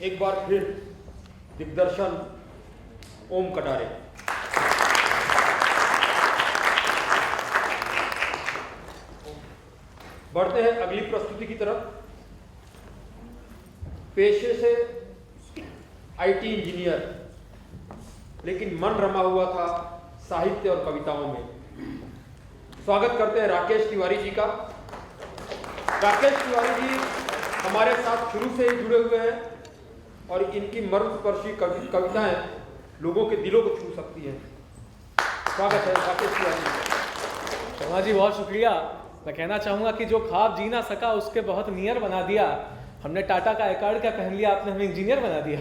एक बार फिर दिग्दर्शन ओम कटारे। बढ़ते हैं अगली प्रस्तुति की तरफ। पेशे से आईटी इंजीनियर, लेकिन मन रमा हुआ था साहित्य और कविताओं में। स्वागत करते हैं राकेश तिवारी जी का। राकेश तिवारी जी हमारे साथ शुरू से ही जुड़े हुए हैं और इनकी मर्मस्पर्शी कविताएं लोगों के दिलों को छू सकती हैं। स्वागत है राकेश तिवारी जी। शर्मा जी बहुत शुक्रिया। मैं कहना चाहूँगा कि जो ख्वाब जी ना सका उसके बहुत नियर बना दिया। हमने टाटा का एकार्ड क्या पहन लिया, आपने हमें इंजीनियर बना दिया।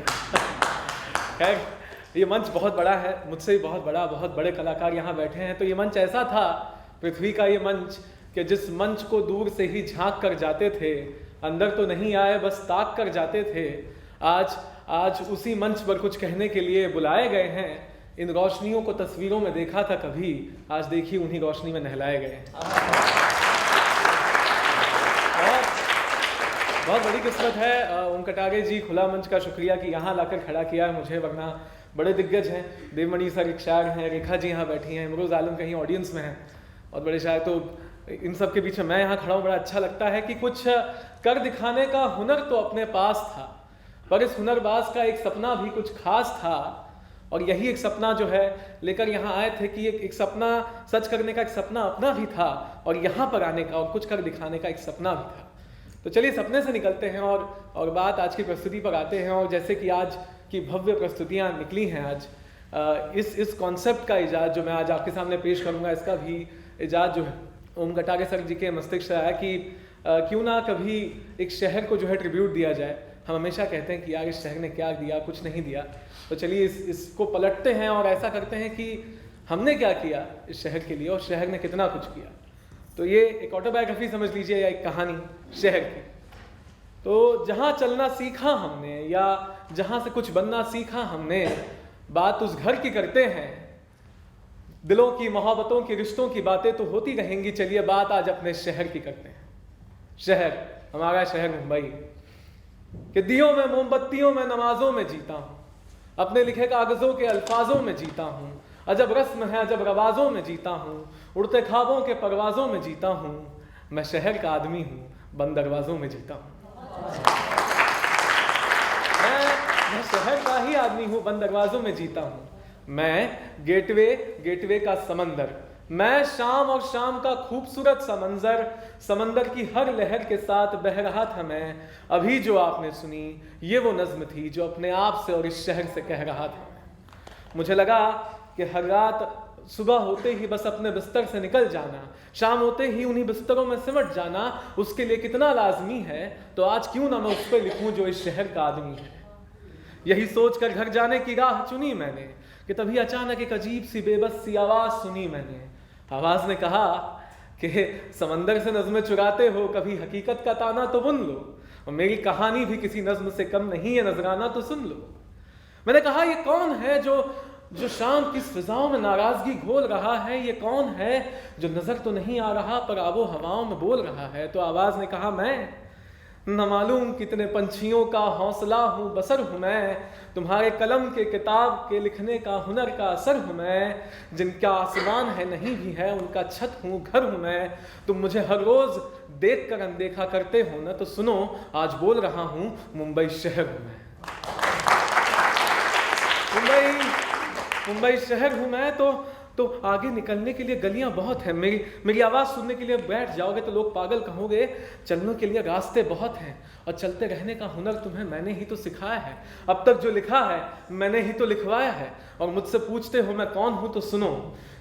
खैर, ये मंच बहुत बड़ा है, मुझसे भी बहुत बड़ा, बहुत बड़े कलाकार यहाँ बैठे हैं। तो ये मंच ऐसा था, पृथ्वी का ये मंच, कि जिस मंच को दूर से ही झांक कर जाते थे, अंदर तो नहीं आए बस ताक कर जाते थे। आज उसी मंच पर कुछ कहने के लिए बुलाए गए हैं। इन रोशनियों को तस्वीरों में देखा था कभी, आज देखिए उन्हीं रोशनी में नहलाए गए हैं। और बहुत बड़ी किस्मत है ओम कटारे जी, खुला मंच का शुक्रिया कि यहाँ लाकर खड़ा किया है मुझे, वरना बड़े दिग्गज हैं। देवमणि सर एक शायर हैं, रेखा जी यहाँ बैठी हैं, इमरोज आलम कहीं ऑडियंस में हैं और बड़े शायर। तो इन सब के बीच में मैं यहाँ खड़ा हूँ। बड़ा अच्छा लगता है कि कुछ कर दिखाने का हुनर तो अपने पास था, पर इस हुनरबाज का एक सपना भी कुछ खास था। और यही एक सपना जो है लेकर यहाँ आए थे कि एक सपना सच करने का एक सपना अपना भी था और यहाँ पर आने का और कुछ कर दिखाने का एक सपना भी था। तो चलिए सपने से निकलते हैं और बात आज की प्रस्तुति पर आते हैं। और जैसे कि आज की भव्य प्रस्तुतियाँ निकली हैं, आज इस कॉन्सेप्ट का इजाज़ जो मैं आज आपके सामने पेश करूँगा, इसका भी इजाज़ जो है ओम कटारे सर जी के मस्तिष्क से आया कि क्यों ना कभी एक शहर को जो है ट्रिब्यूट दिया जाए। हम हमेशा कहते हैं कि यार इस शहर ने क्या दिया, कुछ नहीं दिया। तो चलिए इसको पलटते हैं और ऐसा करते हैं कि हमने क्या किया इस शहर के लिए और शहर ने कितना कुछ किया। तो ये एक ऑटोबायोग्राफी समझ लीजिए या एक कहानी शहर की। तो जहाँ चलना सीखा हमने या जहाँ से कुछ बनना सीखा हमने, बात उस घर की करते हैं। दिलों की, मोहब्बतों की, रिश्तों की बातें तो होती रहेंगी। चलिए बात आज अपने शहर की करते हैं। शहर, हमारा शहर मुंबई, कि दियों में, मोमबत्तियों में, नमाजों में जीता हूँ, अपने लिखे कागजों के अल्फाजों में जीता हूँ। अजब रस्म है, अजब रवाजों में जीता हूँ, उड़ते ख्वाबों के परवाजों में जीता हूँ। मैं शहर का आदमी हूँ, बंद दरवाजों में जीता हूँ। मैं शहर का ही आदमी हूँ, बंद दरवाजों में जीता हूँ। मैं गेटवे का समंदर, मैं शाम और शाम का खूबसूरत समंदर की हर लहर के साथ बह रहा था मैं। अभी जो आपने सुनी ये वो नज्म थी जो अपने आप से और इस शहर से कह रहा था। मुझे लगा कि हर रात सुबह होते ही बस अपने बिस्तर से निकल जाना, शाम होते ही उन्हीं बिस्तरों में सिमट जाना, उसके लिए कितना लाजमी है। तो आज क्यों ना मैं उस पर लिखूं जो इस शहर का आदमी है। यही सोचकर घर जाने की राह चुनी मैंने कि तभी अचानक एक अजीब सी बेबस सी आवाज सुनी मैंने। आवाज ने कहा कि समंदर से नज़्में चुराते हो, कभी हकीकत का ताना तो बुन लो, और मेरी कहानी भी किसी नज़्म से कम नहीं है, नजराना तो सुन लो। मैंने कहा ये कौन है जो शाम की फिजाओं में नाराजगी घोल रहा है, ये कौन है जो नजर तो नहीं आ रहा पर आबो हवाओं में बोल रहा है। तो आवाज ने कहा मैं न मालूम कितने पंछियों का हौसला हूँ, बसर हूँ मैं, तुम्हारे कलम के किताब के लिखने का हुनर का असर हूँ मैं, जिनका आसमान है नहीं भी है उनका छत हूँ, घर हूँ मैं। तुम मुझे हर रोज देख कर अनदेखा करते हो न, तो सुनो आज बोल रहा हूँ मुंबई शहर हूँ मैं। मुंबई शहर हूँ मैं। तो आगे निकलने के लिए गलियां बहुत हैं। मेरी आवाज़ सुनने के लिए बैठ जाओगे तो लोग पागल कहोगे। चलने के लिए रास्ते बहुत हैं और चलते रहने का हुनर तुम्हें मैंने ही तो सिखाया है। अब तक जो लिखा है मैंने ही तो लिखवाया है। और मुझसे पूछते हो मैं कौन हूँ, तो सुनो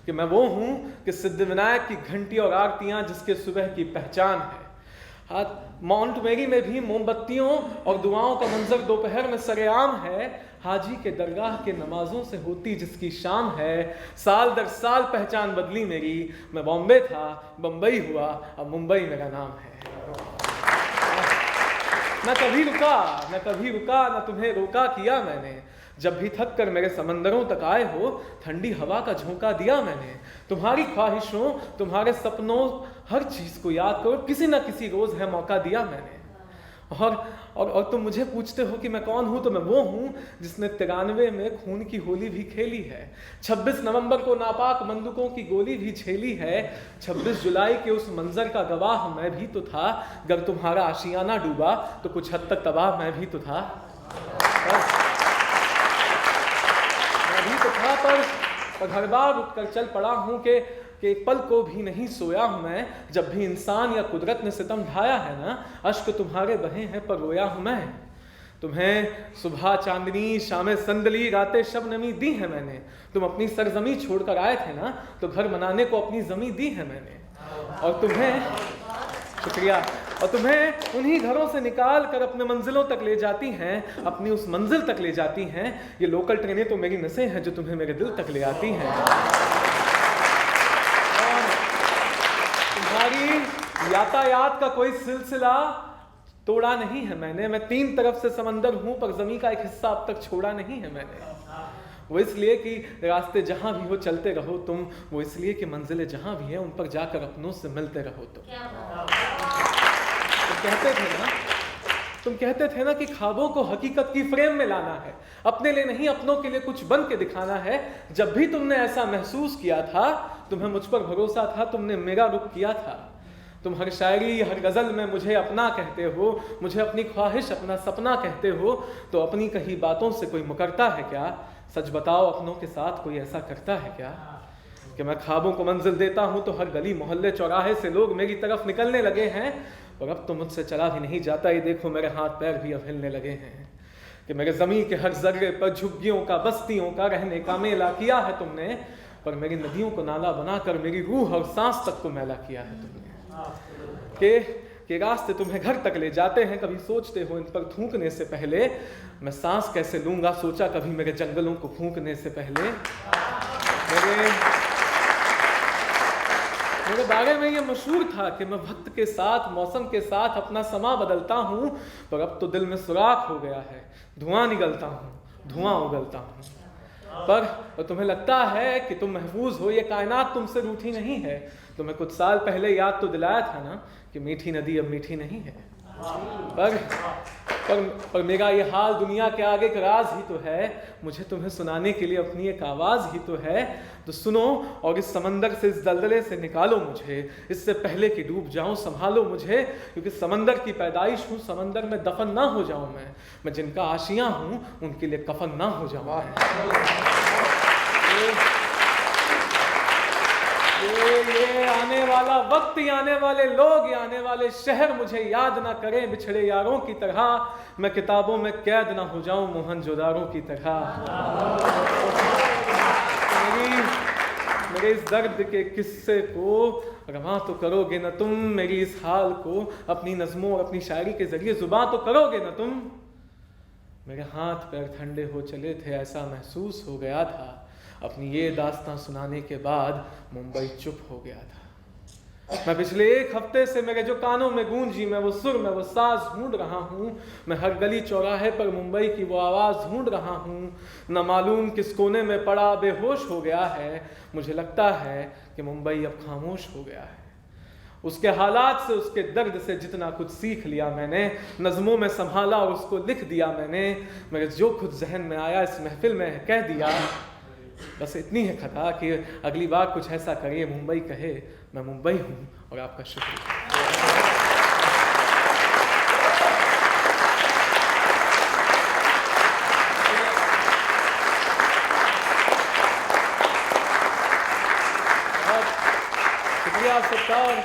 कि मैं वो हूँ कि सिद्धिविनायक की घंटी और आरतियाँ जिसके सुबह की पहचान है। माउंट मैरी में भी मोमबत्तियों और दुआओं का मंजर दोपहर में सरेआम है। हाजी के दरगाह के नमाजों से होती जिसकी शाम है। साल दर साल पहचान बदली मेरी, मैं बॉम्बे था, बम्बई हुआ, अब मुंबई मेरा नाम है। न कभी रुका, न तुम्हें रोका किया मैंने। जब भी थक कर मेरे समंदरों तक आए हो, ठंडी हवा का झोंका दिया मैंने। तुम्हारी और तुम मुझे पूछते हो कि मैं कौन हूँ, तो मैं वो हूँ जिसने 93 में खून की होली भी खेली है, 26 नवंबर को नापाक बंदूकों की गोली भी झेली है, 26 जुलाई के उस मंजर का गवाह मैं भी तो था, अगर तुम्हारा आशियाना डूबा तो कुछ हद तक तबाह मैं भी तो था। पर हर बार उठकर चल पड़ा हूँ कि एक पल को भी नहीं सोया हूँ मैं, जब भी इंसान या कुदरत ने सितम ढाया है ना, अश्क तुम्हारे बहे हैं पर रोया हूँ मैं। तुम्हें सुबह चांदनी, शाम संदली, रातें शबनमी दी है मैंने। तुम अपनी सरजमी छोड़कर आए थे ना, तो घर बनाने को अपनी जमी दी है मैंने। और तुम्हें शुक्रिया, और तुम्हें उन्हीं घरों से निकाल कर अपने मंजिलों तक ले जाती हैं, अपनी उस मंजिल तक ले जाती हैं। ये लोकल ट्रेनें तो मेरी नसें हैं जो तुम्हें मेरे दिल तक ले आती हैं। तुम्हारी यातायात का कोई सिलसिला तोड़ा नहीं है मैंने। मैं 3 तरफ से समंदर हूं, पर जमीन का एक हिस्सा अब तक छोड़ा नहीं है मैंने। वो इसलिए कि रास्ते जहां भी हो चलते रहो तुम, वो इसलिए कि मंजिलें जहां भी हैं उन पर जाकर अपनों से मिलते रहो तुम कहते थे ना कि ख्वाबों को हकीकत की फ्रेम में लाना है, अपने लिए नहीं अपनों के लिए कुछ बन के दिखाना है। जब भी तुमने ऐसा महसूस किया था, तुम्हें मुझ पर भरोसा था, तुमने मेरा रुख किया था। तुम हर शायरी, हर गज़ल में मुझे अपना कहते हो, मुझे अपनी ख्वाहिश, अपना सपना कहते हो, तो अपनी कही बातों से कोई मुकरता है क्या? सच बताओ, अपनों के साथ कोई ऐसा करता है क्या कि मैं ख्वाबों को मंजिल देता हूं तो हर गली मोहल्ले चौराहे से लोग मेरी तरफ निकलने लगे हैं, और अब तो मुझसे चला भी नहीं जाता। ये देखो मेरे हाथ पैर भी अब हिलने लगे हैं कि मेरे ज़मीन के हर जर्रे पर झुग्गियों का, बस्तियों का रहने का मेला किया है तुमने, पर मेरी नदियों को नाला बनाकर मेरी रूह और सांस तक को मैला किया है तुमने। के रास्ते तुम्हें घर तक ले जाते हैं, कभी सोचते हो इन पर थूकने से पहले मैं सांस कैसे लूंगा, सोचा कभी मेरे जंगलों को फूंकने से पहले। मेरे बारे में ये मशहूर था कि मैं वक्त के साथ, मौसम के साथ अपना समा बदलता हूँ, पर अब तो दिल में सुराख हो गया है, धुआं निकलता हूँ, धुआं उगलता हूँ। पर तुम्हें लगता है कि तुम महफूज हो, ये कायनात तुमसे रूठी नहीं है। तुम्हें कुछ साल पहले याद तो दिलाया था ना कि मीठी नदी अब मीठी नहीं है। पर मेरा ये हाल दुनिया के आगे एक राज ही तो है, मुझे तुम्हें सुनाने के लिए अपनी एक आवाज़ ही तो है। तो सुनो और इस समंदर से, इस दलदले से निकालो मुझे, इससे पहले कि डूब जाऊं संभालो मुझे, क्योंकि समंदर की पैदाइश हूँ, समंदर में दफन ना हो जाऊं मैं जिनका आशियाँ हूँ उनके लिए कफन ना हो जाऊं ये आने वाला वक्त, ये आने वाले लोग, ये आने वाले शहर मुझे याद ना करें बिछड़े यारों की तरह, मैं किताबों में कैद ना हो जाऊं मोहनजोदारों की तरह। मेरे इस दर्द के किस्से को रवां तो करोगे ना तुम, मेरी इस हाल को अपनी नज़मों और अपनी शायरी के जरिए जुबां तो करोगे ना तुम। मेरे हाथ पैर ठंडे हो चले थे, ऐसा महसूस हो गया था, अपनी ये दास्तां सुनाने के बाद मुंबई चुप हो गया था। मैं पिछले 1 हफ्ते से मेरे जो कानों में गूंजी, मैं वो सुर, मैं वो साज ढूंढ रहा हूँ, मैं हर गली चौराहे पर मुंबई की वो आवाज़ ढूंढ रहा हूँ। न मालूम किस कोने में पड़ा बेहोश हो गया है, मुझे लगता है कि मुंबई अब खामोश हो गया है। उसके हालात से, उसके दर्द से जितना कुछ सीख लिया मैंने, नज़मों में संभाला और उसको लिख दिया मैंने। मेरे जो खुद जहन में आया इस महफिल में कह दिया। बस इतनी है खता कि अगली बार कुछ ऐसा करिए, मुंबई कहे मैं मुंबई हूँ। और आपका शुक्रिया। शुक्रिया आप सबका। और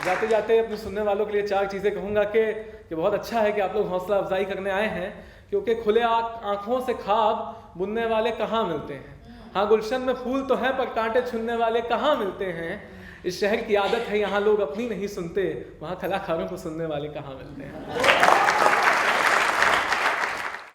जाते जाते अपने सुनने वालों के लिए 4 चीज़ें कहूँगा कि बहुत अच्छा है कि आप लोग हौसला अफजाई करने आए हैं, क्योंकि खुले आँखों से ख्वाब बुनने वाले कहाँ मिलते हैं। हाँ, गुलशन में फूल तो हैं, पर कांटे चुनने वाले कहाँ मिलते हैं। इस शहर की आदत है, यहाँ लोग अपनी नहीं सुनते, वहाँ कलाकारों को सुनने वाले कहाँ मिलते हैं।